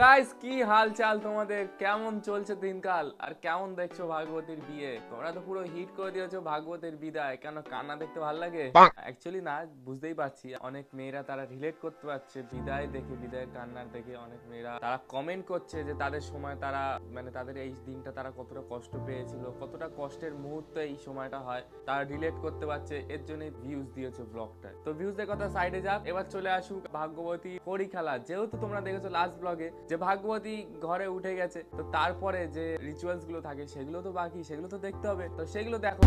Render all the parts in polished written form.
Guys কি হাল চাল তোমাদের, কেমন চলছে দিনকাল আর কেমন দেখছো ভাগবতীর বিয়ে? তোমরা তো পুরো হিট করে দিয়েছো ভাগবতীর বিদায়। কেন কান্না দেখতে ভালো লাগে? অ্যাকচুয়ালি না, বুঝতেই পারছি অনেক মেয়েরা তারা রিলেট করতে পারছে বিদায় দেখে, বিদায়ের কান্নার দেখে। অনেক মেয়েরা তারা কমেন্ট করছে যে তাদের সময় তারা মানে তাদের এই দিনটা তারা কতটা কষ্ট পেয়েছিল, কতটা কষ্টের মুহূর্তে এই সময়টা হয়, তারা রিলেট করতে পারছে। এর জন্যই ভিউজ দিয়েছো ব্লগটা। তো ভিউজের কথা সাইডে যাক, এবার চলে আসুক ভাগ্যবতী পরী খেলা। যেহেতু তোমরা দেখেছো লাস্ট ব্লগে যে ভাগ্যবতী ঘরে উঠে গেছে, তো তারপরে যে রিচুয়ালস গুলো থাকে সেগুলো তো বাকি, সেগুলো তো দেখতে হবে। তো সেগুলো দেখো।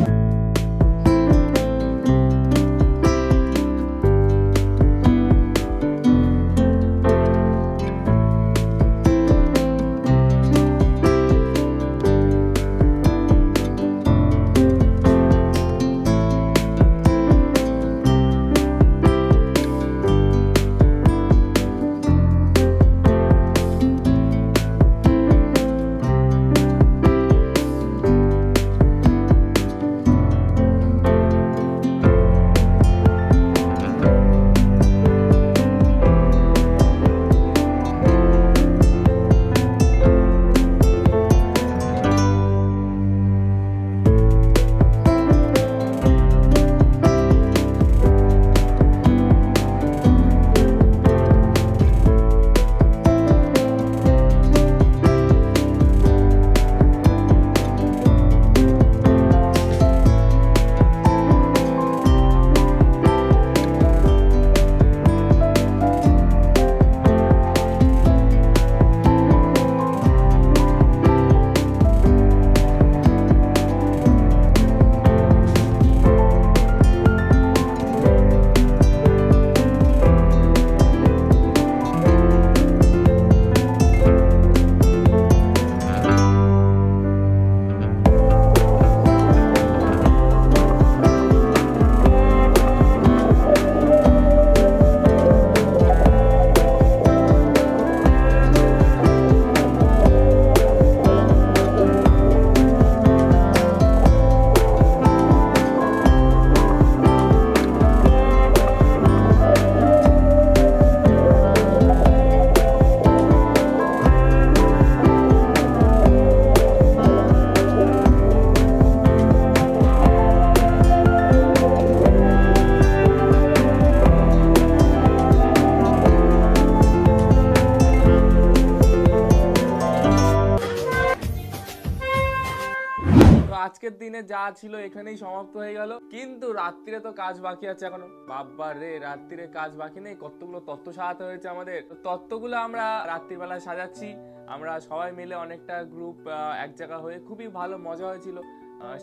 আজকের দিনে যা ছিল এখানেই সমাপ্ত হয়ে গেল, কিন্তু রাত্রিরে তো কাজ বাকি আছে এখনো। বাবা রে, রাত্রিরে কাজ বাকি নেই, কতগুলো তত্ত্ব সাজাতে হয়েছে আমাদের। তত্ত্বগুলো আমরা রাত্রিবেলায় সাজাচ্ছি। আমরা সবাই মিলে অনেকটা গ্রুপ এক জায়গা হয়ে, খুবই ভালো মজা হয়েছিল।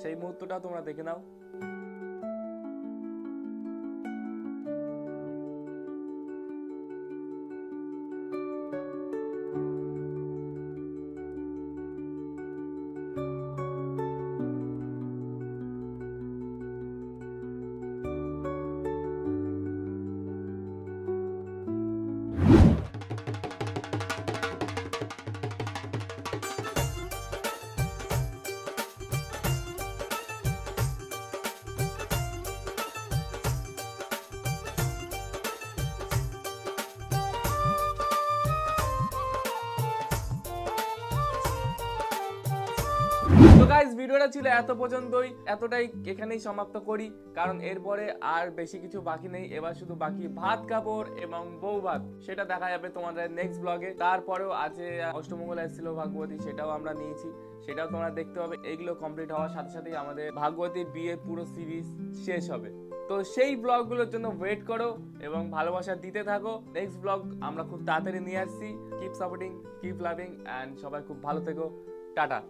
সেই মুহূর্তটা তোমরা দেখে নাও। তো গাইস ভিডিওটা ছিল এত পর্যন্তই, এতটাই এখানেই সমাপ্ত করি, কারণ এরপরে আর বেশি কিছু বাকি নেই। এবার শুধু বাকি ভাত কাপড় এবং বউ ভাত, সেটা দেখা যাবে তোমাদের নেক্সট ব্লগে। তারপরেও আছে অষ্টমঙ্গল এসেছিল ভাগ্যবতী, সেটাও আমরা নিয়েছি, সেটাও তোমরা দেখতে হবে। এইগুলো কমপ্লিট হওয়ার সাথে সাথেই আমাদের ভাগ্যবতীর বিয়ের পুরো সিরিজ শেষ হবে। তো সেই ব্লগগুলোর জন্য ওয়েট করো এবং ভালোবাসা দিতে থাকো। নেক্সট ব্লগ আমরা খুব তাড়াতাড়ি নিয়ে আসছি। Keep supporting, keep loving, and সবাই খুব ভালো থেকো। টাটা।